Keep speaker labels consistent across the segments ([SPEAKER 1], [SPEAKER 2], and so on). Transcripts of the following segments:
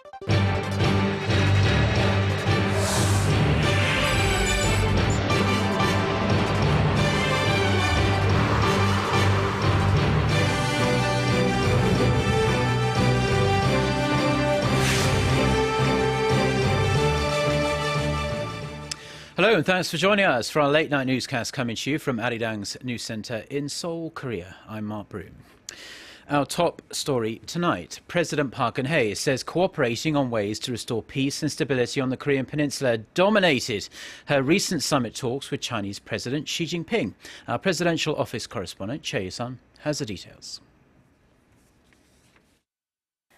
[SPEAKER 1] Hello and thanks for joining us for our late night newscast coming to you from Arirang's news centre in Seoul, Korea. I'm Mark Broome. Our top story tonight. President Park Geun-hye says cooperating on ways to restore peace and stability on the Korean peninsula dominated her recent summit talks with Chinese President Xi Jinping. Our presidential office correspondent Choi You-sun has the details.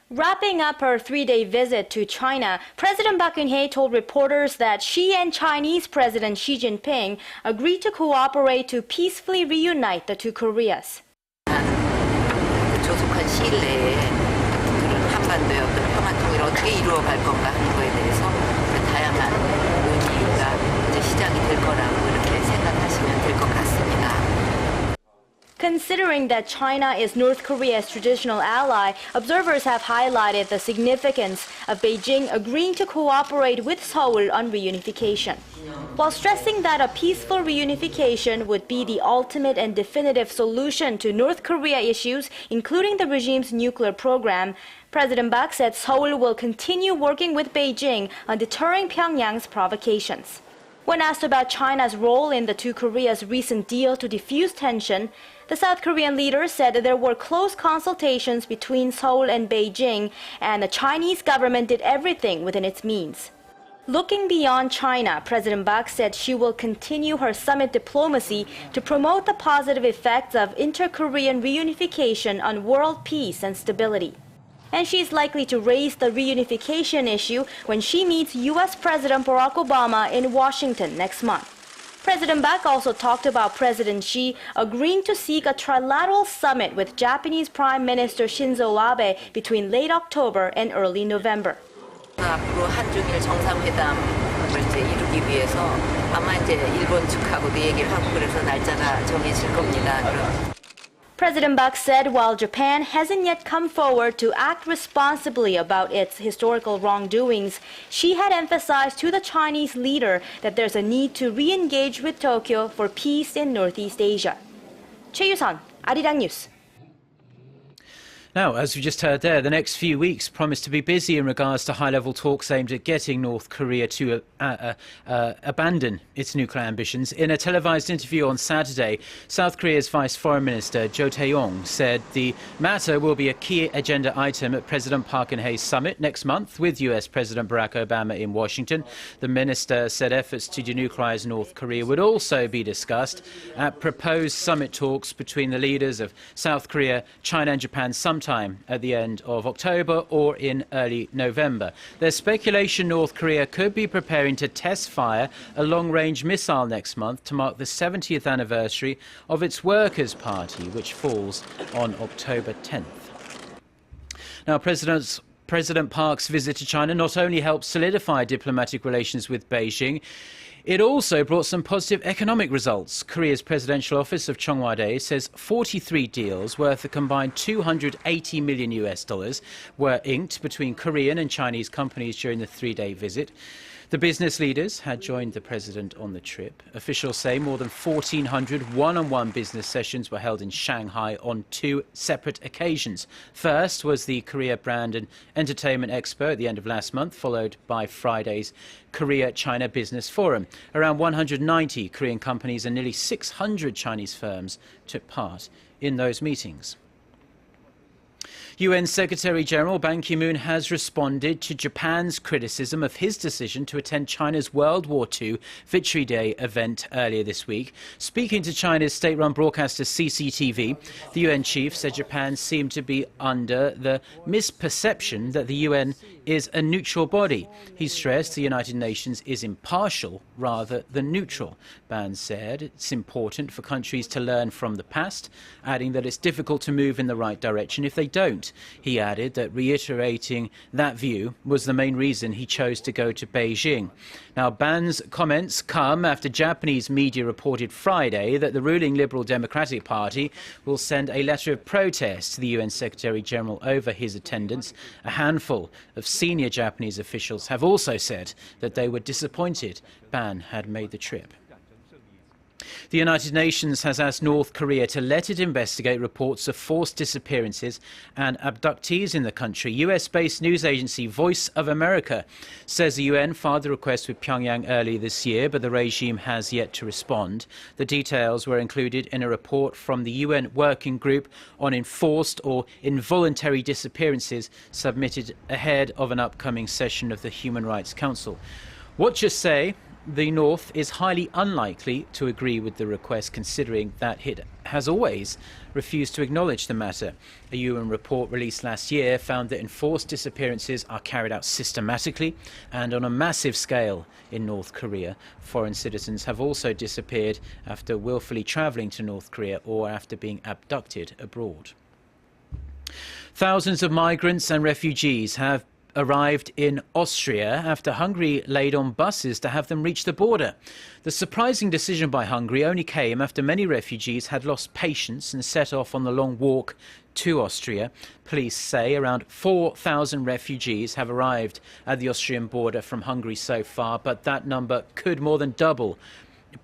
[SPEAKER 2] Wrapping up her three-day visit to China, President Park Geun-hye told reporters that she and Chinese President Xi Jinping agreed to cooperate to peacefully reunite the two Koreas.
[SPEAKER 3] 조속한 시일 내에 한반도의 어떤 평화 통일을 어떻게 이루어갈 건가 하는 거에 대해서 다양한 논의가 이제 시작이 될 거라고 이렇게 생각하시면 될 것 같습니다.
[SPEAKER 2] Considering that China is North Korea's traditional ally, observers have highlighted the significance of Beijing agreeing to cooperate with Seoul on reunification. While stressing that a peaceful reunification would be the ultimate and definitive solution to North Korea issues, including the regime's nuclear program, President Park said Seoul will continue working with Beijing on deterring Pyongyang's provocations. When asked about China's role in the two Koreas' recent deal to defuse tension, the South Korean leader said that there were close consultations between Seoul and Beijing, and the Chinese government did everything within its means. Looking beyond China, President Park said she will continue her summit diplomacy to promote the positive effects of inter-Korean reunification on world peace and stability. And she's likely to raise the reunification issue when she meets U.S. President Barack Obama in Washington next month. President Park also talked about President Xi agreeing to seek a trilateral summit with Japanese Prime Minister Shinzo Abe between late October and early November.
[SPEAKER 3] 앞으로 한중일 정상회담을 이제 이루기 위해서 아마 이제 일본 측하고도 얘기를 하고 그래서 날짜가 정해질 겁니다.
[SPEAKER 2] President Park said while Japan hasn't yet come forward to act responsibly about its historical wrongdoings, she had emphasized to the Chinese leader that there's a need to re-engage with Tokyo for peace in Northeast Asia. Choi You-sun, Arirang News.
[SPEAKER 1] Now, as we just heard there, the next few weeks promise to be busy in regards to high-level talks aimed at getting North Korea to abandon its nuclear ambitions. In a televised interview on Saturday, South Korea's Vice Foreign Minister Jo Tae-yong said the matter will be a key agenda item at President Park Geun-hye's summit next month with US President Barack Obama in Washington. The minister said efforts to denuclearize North Korea would also be discussed at proposed summit talks between the leaders of South Korea, China and Japan sometime at the end of October or in early November. There's speculation North Korea could be preparing to test fire a long-range missile next month to mark the 70th anniversary of its Workers' Party, which falls on October 10th. Now, President Park's visit to China not only helped solidify diplomatic relations with Beijing, it also brought some positive economic results. Korea's presidential office of Cheongwade says 43 deals worth a combined $280 million were inked between Korean and Chinese companies during the three-day visit. The business leaders had joined the president on the trip. Officials say more than 1,400 one-on-one business sessions were held in Shanghai on two separate occasions. First was the Korea Brand and Entertainment Expo at the end of last month, followed by Friday's Korea-China Business Forum. Around 190 Korean companies and nearly 600 Chinese firms took part in those meetings. UN Secretary-General Ban Ki-moon has responded to Japan's criticism of his decision to attend China's World War II Victory Day event earlier this week. Speaking to China's state-run broadcaster CCTV, the UN chief said Japan seemed to be under the misperception that the UN is a neutral body. He stressed the United Nations is impartial rather than neutral. Ban said it's important for countries to learn from the past, adding that it's difficult to move in the right direction if they don't. note, he added that reiterating that view was the main reason he chose to go to Beijing. Now, Ban's comments come after Japanese media reported Friday that the ruling Liberal Democratic Party will send a letter of protest to the UN Secretary-General over his attendance. A handful of senior Japanese officials have also said that they were disappointed Ban had made the trip. The United Nations has asked North Korea to let it investigate reports of forced disappearances and abductees in the country. US-based news agency Voice of America says the UN filed a request with Pyongyang earlier this year, but the regime has yet to respond. The details were included in a report from the UN Working Group on Enforced or Involuntary Disappearances submitted ahead of an upcoming session of the Human Rights Council. Watchers say the North is highly unlikely to agree with the request, considering that it has always refused to acknowledge the matter. A UN report released last year found that enforced disappearances are carried out systematically and on a massive scale in North Korea. Foreign citizens have also disappeared after willfully travelling to North Korea or after being abducted abroad. Thousands of migrants and refugees have arrived in Austria after Hungary laid on buses to have them reach the border. The surprising decision by Hungary only came after many refugees had lost patience and set off on the long walk to Austria. Police say around 4,000 refugees have arrived at the Austrian border from Hungary so far, but that number could more than double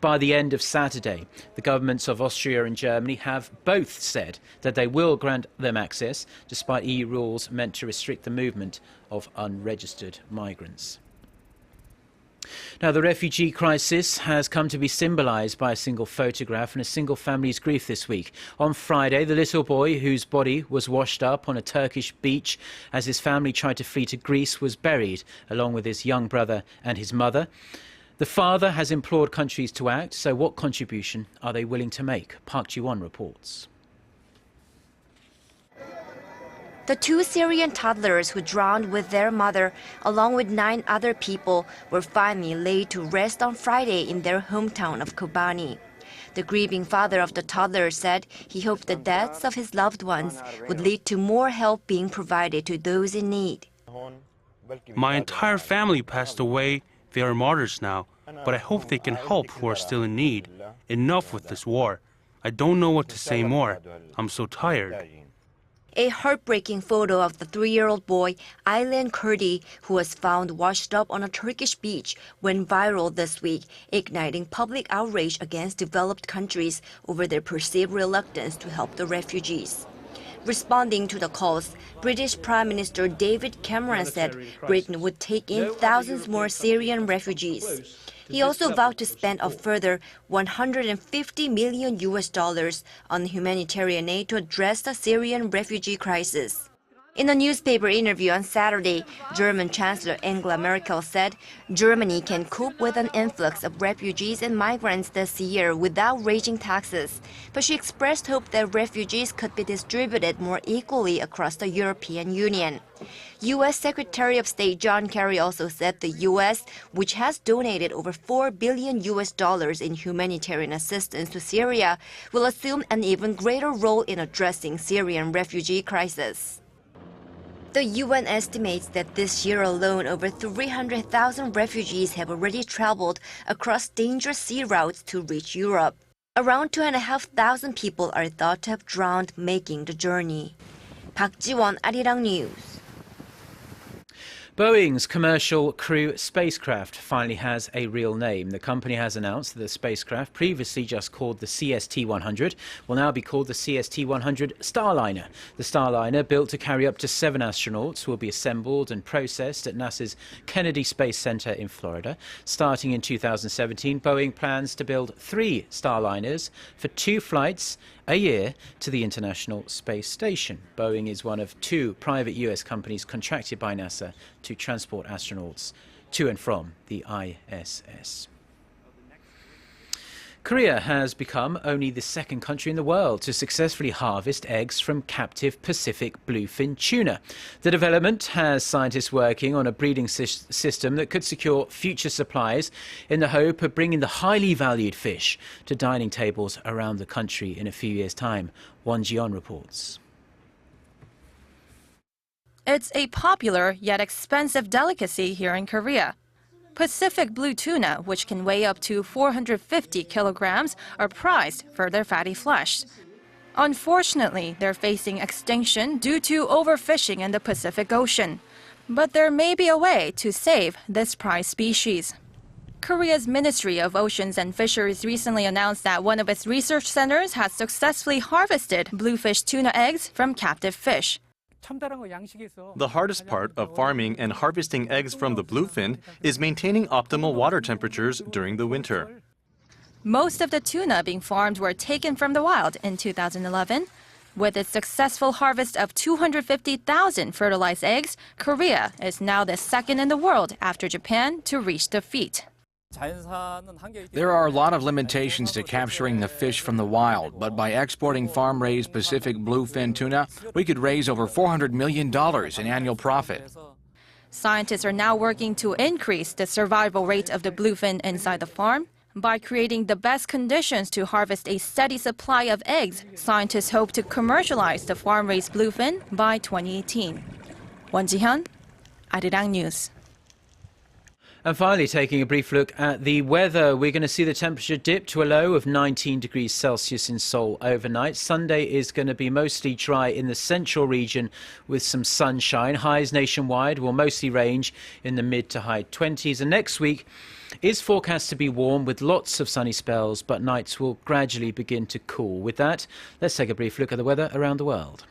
[SPEAKER 1] by the end of Saturday. The governments of Austria and Germany have both said that they will grant them access, despite EU rules meant to restrict the movement of unregistered migrants. Now, the refugee crisis has come to be symbolised by a single photograph and a single family's grief this week. On Friday, the little boy whose body was washed up on a Turkish beach as his family tried to flee to Greece was buried, along with his young brother and his mother. The father has implored countries to act, so what contribution are they willing to make? Park Geun-hye reports.
[SPEAKER 4] The two Syrian toddlers who drowned with their mother, along with 9 other people, were finally laid to rest on Friday in their hometown of Kobani. The grieving father of the toddlers said he hoped the deaths of his loved ones would lead to more help being provided to those in need.
[SPEAKER 5] My entire family passed away. They are martyrs now, but I hope they can help who are still in need. Enough with this war. I don't know what to say more. I'm so tired.
[SPEAKER 4] A heartbreaking photo of the 3-year-old boy, Aylan Kurdi, who was found washed up on a Turkish beach, went viral this week, igniting public outrage against developed countries over their perceived reluctance to help the refugees. Responding to the calls, British Prime Minister David Cameron said Britain would take in thousands more Syrian refugees. He also vowed to spend a further $150 million on humanitarian aid to address the Syrian refugee crisis. In a newspaper interview on Saturday, German Chancellor Angela Merkel said Germany can cope with an influx of refugees and migrants this year without raising taxes, but she expressed hope that refugees could be distributed more equally across the European Union. U.S. Secretary of State John Kerry also said the U.S., which has donated over $4 billion in humanitarian assistance to Syria, will assume an even greater role in addressing Syrian refugee crisis. The UN estimates that this year alone, over 300,000 refugees have already traveled across dangerous sea routes to reach Europe. Around 2,500 people are thought to have drowned making the journey. Park Ji-won, Arirang News.
[SPEAKER 1] Boeing's commercial crew spacecraft finally has a real name. The company has announced that the spacecraft, previously just called the CST-100, will now be called the CST-100 Starliner. The Starliner, built to carry up to 7 astronauts, will be assembled and processed at NASA's Kennedy Space Center in Florida. Starting in 2017, Boeing plans to build 3 Starliners for 2 flights a year to the International Space Station. Boeing is one of 2 private US companies contracted by NASA to transport astronauts to and from the ISS. Korea has become only the 2nd country in the world to successfully harvest eggs from captive Pacific bluefin tuna. The development has scientists working on a breeding system that could secure future supplies in the hope of bringing the highly valued fish to dining tables around the country in a few years' time. Won Ji-yeon reports.
[SPEAKER 6] It's a popular yet expensive delicacy here in Korea. Pacific blue tuna, which can weigh up to 450 kilograms, are prized for their fatty flesh. Unfortunately, they're facing extinction due to overfishing in the Pacific Ocean. But there may be a way to save this prized species. Korea's Ministry of Oceans and Fisheries recently announced that one of its research centers has successfully harvested bluefish tuna eggs from captive fish.
[SPEAKER 7] The hardest part of farming and harvesting eggs from the bluefin is maintaining optimal water temperatures during the winter.
[SPEAKER 6] Most of the tuna being farmed were taken from the wild in 2011. With its successful harvest of 250,000 fertilized eggs, Korea is now the second in the world after Japan to reach the feat.
[SPEAKER 8] There are a lot of limitations to capturing the fish from the wild, but by exporting farm-raised Pacific bluefin tuna, we could raise over $400 million in annual profit.
[SPEAKER 6] Scientists are now working to increase the survival rate of the bluefin inside the farm. By creating the best conditions to harvest a steady supply of eggs, scientists hope to commercialize the farm-raised bluefin by 2018. Won Ji-hyun, Arirang News.
[SPEAKER 1] And finally, taking a brief look at the weather, we're going to see the temperature dip to a low of 19 degrees Celsius in Seoul overnight. Sunday is going to be mostly dry in the central region with some sunshine. Highs nationwide will mostly range in the mid to high 20s. And next week is forecast to be warm with lots of sunny spells, but nights will gradually begin to cool. With that, let's take a brief look at the weather around the world.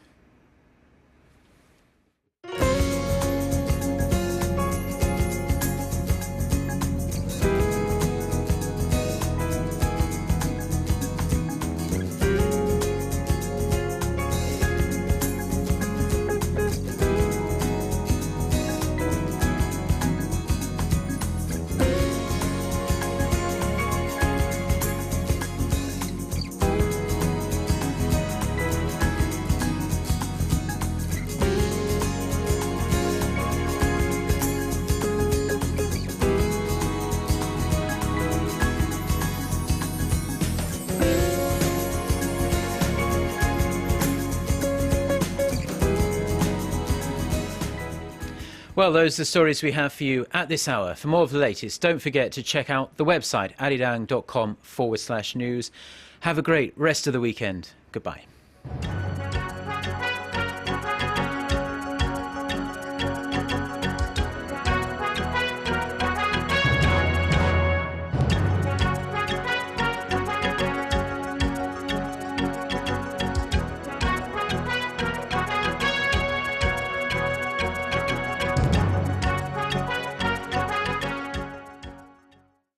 [SPEAKER 1] Well, those are the stories we have for you at this hour. For more of the latest, don't forget to check out the website, arirang.com/news. Have a great rest of the weekend. Goodbye.